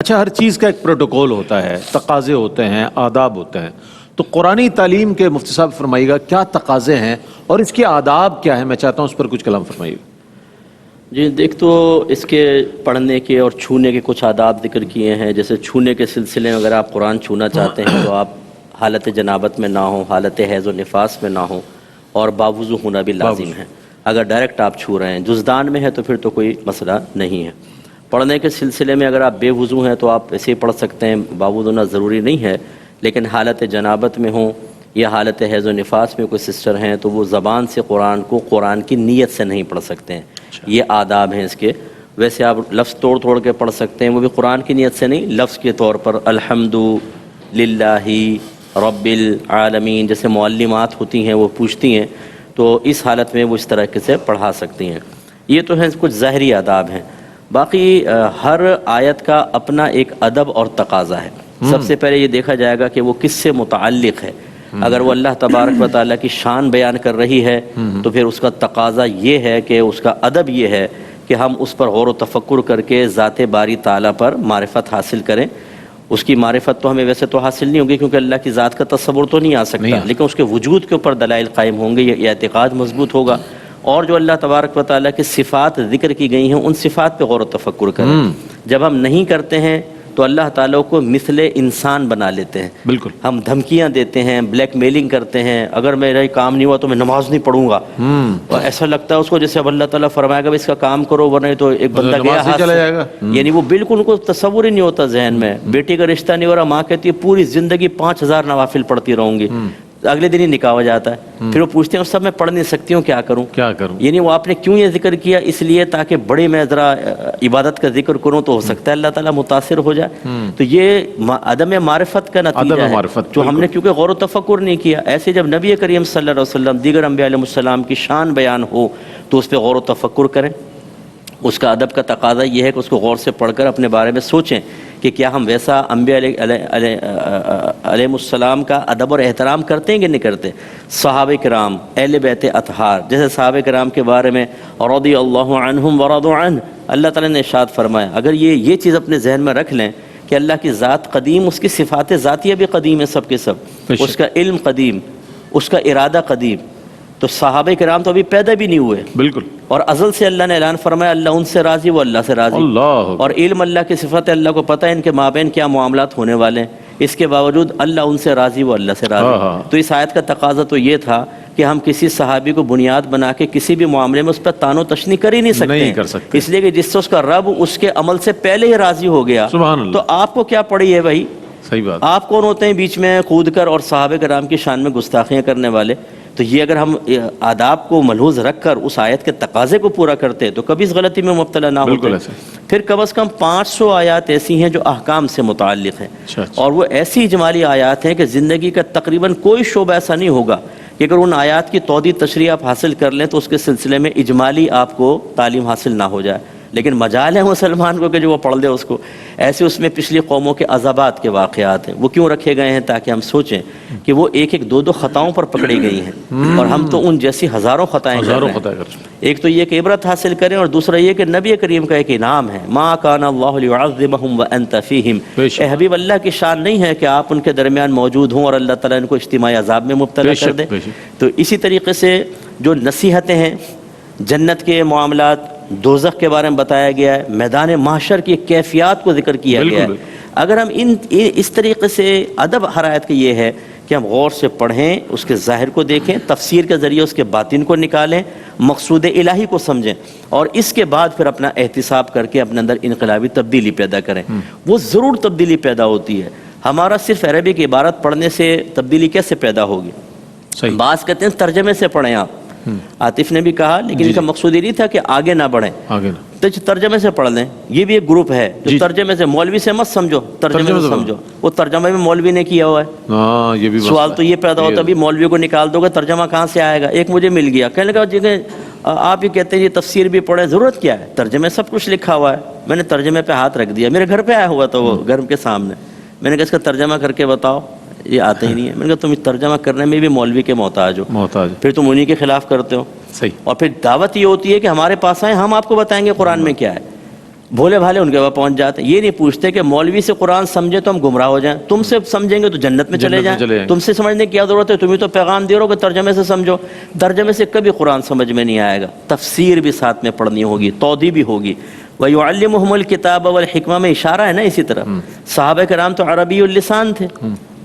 اچھا، ہر چیز کا ایک پروٹوکول ہوتا ہے، تقاضے ہوتے ہیں، آداب ہوتے ہیں. تو قرآنی تعلیم کے مفتی صاحب فرمائیے گا کیا تقاضے ہیں اور اس کے آداب کیا ہیں؟ میں چاہتا ہوں اس پر کچھ کلام فرمائیے. جی دیکھ، تو اس کے پڑھنے کے اور چھونے کے کچھ آداب ذکر کیے ہیں. جیسے چھونے کے سلسلے میں اگر آپ قرآن چھونا چاہتے ہیں تو آپ حالت جنابت میں نہ ہوں، حالت حیض و نفاس میں نہ ہوں، اور باوضو ہونا بھی لازم ہے. اگر ڈائریکٹ آپ چھو رہے ہیں، جزدان میں ہے تو پھر تو کوئی مسئلہ نہیں ہے. پڑھنے کے سلسلے میں اگر آپ بے وضو ہیں تو آپ ایسے ہی پڑھ سکتے ہیں، باوضو ہونا ضروری نہیں ہے. لیکن حالت جنابت میں ہوں یا حالت حیض و نفاس میں کوئی سسٹر ہیں تو وہ زبان سے قرآن کو قرآن کی نیت سے نہیں پڑھ سکتے ہیں. یہ آداب ہیں اس کے. ویسے آپ لفظ توڑ کے پڑھ سکتے ہیں، وہ بھی قرآن کی نیت سے نہیں، لفظ کے طور پر الحمد للہ رب العالمین جیسے معلمات ہوتی ہیں وہ پوچھتی ہیں، تو اس حالت میں وہ اس طرح سے پڑھا سکتی ہیں. یہ تو ہیں کچھ ظاہری آداب ہیں. باقی ہر آیت کا اپنا ایک ادب اور تقاضا ہے. سب سے پہلے یہ دیکھا جائے گا کہ وہ کس سے متعلق ہے. اگر وہ اللہ تبارک و تعالیٰ کی شان بیان کر رہی ہے تو پھر اس کا تقاضا یہ ہے کہ اس کا ادب یہ ہے کہ ہم اس پر غور و تفکر کر کے ذات باری تعالیٰ پر معرفت حاصل کریں. اس کی معرفت تو ہمیں ویسے تو حاصل نہیں ہوگی کیونکہ اللہ کی ذات کا تصور تو نہیں آ سکتا، لیکن اس کے وجود کے اوپر دلائل قائم ہوں گے، یہ اعتقاد مضبوط ہوگا. اور جو اللہ تبارک و تعالیٰ کی صفات ذکر کی گئی ہیں ان صفات پہ غور و تفکر کریں. جب ہم نہیں کرتے ہیں تو اللہ تعالیٰ کو مثل انسان بنا لیتے ہیں. بالکل. ہم دھمکیاں دیتے ہیں، بلیک میلنگ کرتے ہیں، اگر میرا یہ کام نہیں ہوا تو میں نماز نہیں پڑھوں گا. اور ایسا لگتا ہے اس کو جیسے اب اللہ تعالیٰ فرمائے گا اس کا کام کرو ورنہ تو ایک بندہ گیا ہاتھ چلا جائے گا. یعنی وہ بالکل ان کو تصور ہی نہیں ہوتا ذہن میں. بیٹی کا رشتہ نہیں ہو رہا، ماں کہتی ہے پوری زندگی 5000 نوافل پڑھتی رہوں گی، اگلے دن ہی نکاح ہو جاتا ہے. پھر وہ پوچھتے ہیں اس سب میں پڑھ نہیں سکتی ہوں، کیا کروں. یعنی وہ آپ نے کیوں یہ ذکر کیا؟ اس لیے تاکہ بڑے میں ذرا عبادت کا ذکر کروں تو ہو سکتا ہے اللہ تعالیٰ متاثر ہو جائے. تو یہ عدم معرفت کا نتیجہ ہے جو ہم نے کیونکہ غور و تفکر نہیں کیا. ایسے جب نبی کریم صلی اللہ علیہ وسلم دیگر انبیاء علیہ السلام کی شان بیان ہو تو اس پہ غور و تفکر کریں. اس کا ادب کا تقاضا یہ ہے کہ اس کو غور سے پڑھ کر اپنے بارے میں سوچیں کہ کیا ہم ویسا انبیاء علیہ السلام کا ادب اور احترام کرتے ہیں کہ نہیں کرتے. صحابہ کرام، اہل بیت اطہار، جیسے صحابہ کرام کے بارے میں رضی اللہ عنہم ورضوا عنہ اللہ تعالیٰ نے ارشاد فرمایا. اگر یہ چیز اپنے ذہن میں رکھ لیں کہ اللہ کی ذات قدیم، اس کی صفات ذاتیہ بھی قدیم ہے سب کے سب، اس کا علم قدیم، اس کا ارادہ قدیم. تو صحابہ کرام تو ابھی پیدا بھی نہیں ہوئے، بالکل، اور ازل سے اللہ نے اعلان فرمایا اللہ ان سے راضی، وہ اللہ سے راضی. اور علم اللہ کی صفت ہے، اللہ کو پتہ ہے ان کے مابین کیا معاملات ہونے والے ہیں. اس کے باوجود اللہ ان سے راضی، وہ اللہ سے راضی. تو اس آیت کا تقاضا تو یہ تھا کہ ہم کسی صحابی کو بنیاد بنا کے کسی بھی معاملے میں اس پر تان و تشنی کر ہی نہیں سکتے. اس لیے کہ جس سے اس کا رب اس کے عمل سے پہلے ہی راضی ہو گیا، تو آپ کو کیا پڑی ہے بھائی؟ صحیح بات. آپ کون ہوتے ہیں بیچ میں کود کر اور صحابہ کرام کی شان میں گستاخیاں کرنے والے؟ تو یہ اگر ہم آداب کو ملحوظ رکھ کر اس آیت کے تقاضے کو پورا کرتے تو کبھی اس غلطی میں مبتلا نہ ہوتے. پھر کم از کم 500 آیات ایسی ہیں جو احکام سے متعلق ہیں، اور وہ ایسی اجمالی آیات ہیں کہ زندگی کا تقریباً کوئی شعبہ ایسا نہیں ہوگا کہ اگر ان آیات کی توضیح تشریح آپ حاصل کر لیں تو اس کے سلسلے میں اجمالی آپ کو تعلیم حاصل نہ ہو جائے. لیکن مجال ہے مسلمان کو کہ جو وہ پڑھ لے اس کو. ایسے اس میں پچھلی قوموں کے عذابات کے واقعات ہیں، وہ کیوں رکھے گئے ہیں؟ تاکہ ہم سوچیں کہ وہ ایک دو خطاؤں پر پکڑی گئی ہیں اور ہم تو ان جیسی ہزاروں خطائیں کر رہے ہیں. ایک تو یہ کہ عبرت حاصل کریں، اور دوسرا یہ کہ نبی کریم کا ایک انعام ہے، ما کان اللہ لیعذبہم وانت فیہم. اے حبیب، اللہ کی شان نہیں ہے کہ آپ ان کے درمیان موجود ہوں اور اللہ تعالیٰ ان کو اجتماعی عذاب میں مبتلا کر دے. تو اسی طریقے سے جو نصیحتیں ہیں، جنت کے معاملات، دوزخ کے بارے میں بتایا گیا ہے، میدان محشر کی کیفیات کو ذکر کیا گیا ہے. اگر ہم اس طریقے سے ادب ہر آیت کا یہ ہے کہ ہم غور سے پڑھیں، اس کے ظاہر کو دیکھیں، تفسیر کے ذریعے اس کے باطن کو نکالیں، مقصود الہی کو سمجھیں، اور اس کے بعد پھر اپنا احتساب کر کے اپنے اندر انقلابی تبدیلی پیدا کریں. وہ ضرور تبدیلی پیدا ہوتی ہے. ہمارا صرف عربی کی عبارت پڑھنے سے تبدیلی کیسے پیدا ہوگی؟ بعض کہتے ہیں ترجمے سے پڑھیں آپ. عاطف نے بھی کہا، لیکن ان کا مقصود یہ نہیں تھا کہ آگے نہ بڑھیں، تو ترجمے سے پڑھ لیں. یہ بھی ایک گروپ ہے جو ترجمے سے، مولوی سے مت سمجھو، ترجمے سے سمجھو. وہ ترجمہ میں مولوی نے کیا ہوا ہے. سوال تو یہ پیدا ہوتا ہے بھی مولوی کو نکال دو گے ترجمہ کہاں سے آئے گا؟ ایک مجھے مل گیا، کہنے لگا آپ ہی کہتے ہیں یہ تفسیر بھی پڑھیں، ضرورت کیا ہے؟ ترجمے سب کچھ لکھا ہوا ہے. میں نے ترجمے پہ ہاتھ رکھ دیا، میرے گھر پہ آیا ہوا تھا وہ، گھر کے سامنے. میں نے کہا اس کا ترجمہ کر کے بتاؤ. یہ آتے ہی نہیں ہے. میں نے کہا تم ترجمہ کرنے میں بھی مولوی کے محتاج ہو، پھر تم انہی کے خلاف کرتے ہو. اور پھر دعوت یہ ہوتی ہے کہ ہمارے پاس آئیں، ہم آپ کو بتائیں گے قرآن میں کیا ہے. بھولے بھالے ان کے پاس پہنچ جاتے ہیں. یہ نہیں پوچھتے کہ مولوی سے قرآن سمجھے تو ہم گمراہ ہو جائیں, تم سے سمجھیں گے تو جنت میں چلے جائیں, تم سے سمجھنے کی کیا ضرورت ہے, تمہیں تو پیغام دے رہو کہ ترجمے سے سمجھو. ترجمے سے کبھی قرآن سمجھ میں نہیں آئے گا, تفسیر بھی ساتھ میں پڑھنی ہوگی, توضیح بھی ہوگی. وَيُعَلِّمُهُمُ الْكِتَابَ وَالْحِکْمَہ میں اشارہ ہے نا اسی طرح. صحابہ کرام تو عربی اللسان تھے,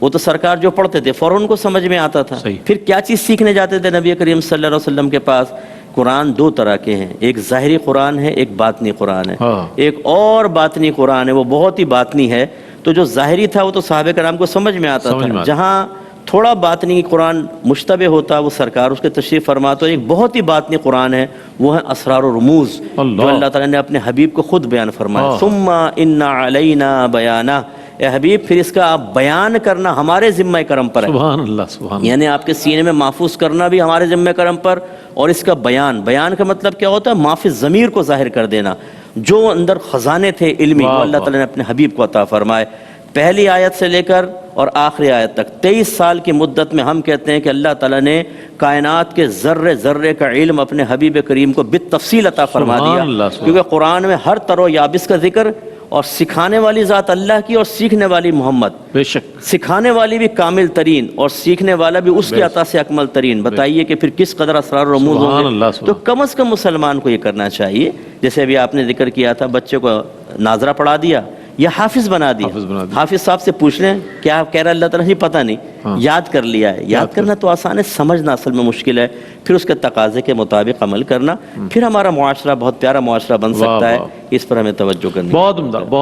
وہ تو سرکار جو پڑھتے تھے فوراً ان کو سمجھ میں آتا تھا. پھر کیا چیز سیکھنے جاتے تھے نبی کریم صلی اللہ علیہ وسلم کے پاس؟ قرآن دو طرح کے ہیں, ایک ظاہری قرآن ہے, ایک باطنی قرآن ہے. ایک اور باطنی قرآن ہے, وہ بہت ہی باطنی ہے. تو جو ظاہری تھا وہ تو صحابہ کرام کو سمجھ میں آتا تھا. جہاں تھوڑا باطنی قرآن مشتبہ ہوتا وہ سرکار اس کے تشریف فرما. تو ایک بہت ہی باطنی قرآن ہے, وہ ہے اسرار و رموز, جو اللہ تعالیٰ نے اپنے حبیب کو خود بیان فرمایا. ثم ان علینا بیانہ, اے حبیب پھر اس کا آپ بیان کرنا ہمارے ذمہ کرم پر ہے. سبحان اللہ, سبحان اللہ. یعنی آپ کے سینے میں محفوظ کرنا بھی ہمارے ذمہ کرم پر, اور اس کا بیان کا مطلب کیا ہوتا ہے؟ معافی ضمیر کو ظاہر کر دینا. جو اندر خزانے تھے علمی, وہ اللہ تعالیٰ نے اپنے حبیب کو عطا فرمائے. پہلی آیت سے لے کر اور آخری آیت تک 23 سال کی مدت میں ہم کہتے ہیں کہ اللہ تعالیٰ نے کائنات کے ذرے ذرے کا علم اپنے حبیب کریم کو بالتفصیل عطا فرما دیا. کیونکہ قرآن میں ہر تر و یابس کا ذکر, اور سکھانے والی ذات اللہ کی اور سیکھنے والی محمد. بے شک سکھانے والی بھی کامل ترین اور سیکھنے والا بھی اس کی عطا سے اکمل ترین. بتائیے کہ پھر کس قدر اسرار و رموز ہوں گے. تو کم از کم مسلمان کو یہ کرنا چاہیے, جیسے ابھی آپ نے ذکر کیا تھا, بچے کو ناظرہ پڑھا دیا یا حافظ بنا دیا. حافظ صاحب سے پوچھ لیں کیا کہہ رہا اللہ تعالیٰ, پتہ نہیں, یاد کر لیا ہے. یاد کرنا تو آسان ہے, سمجھنا اصل میں مشکل ہے. پھر اس کے تقاضے کے مطابق عمل کرنا, پھر ہمارا معاشرہ بہت پیارا معاشرہ بن سکتا ہے. اس پر ہمیں توجہ کرنی. بہت عمدہ, بہت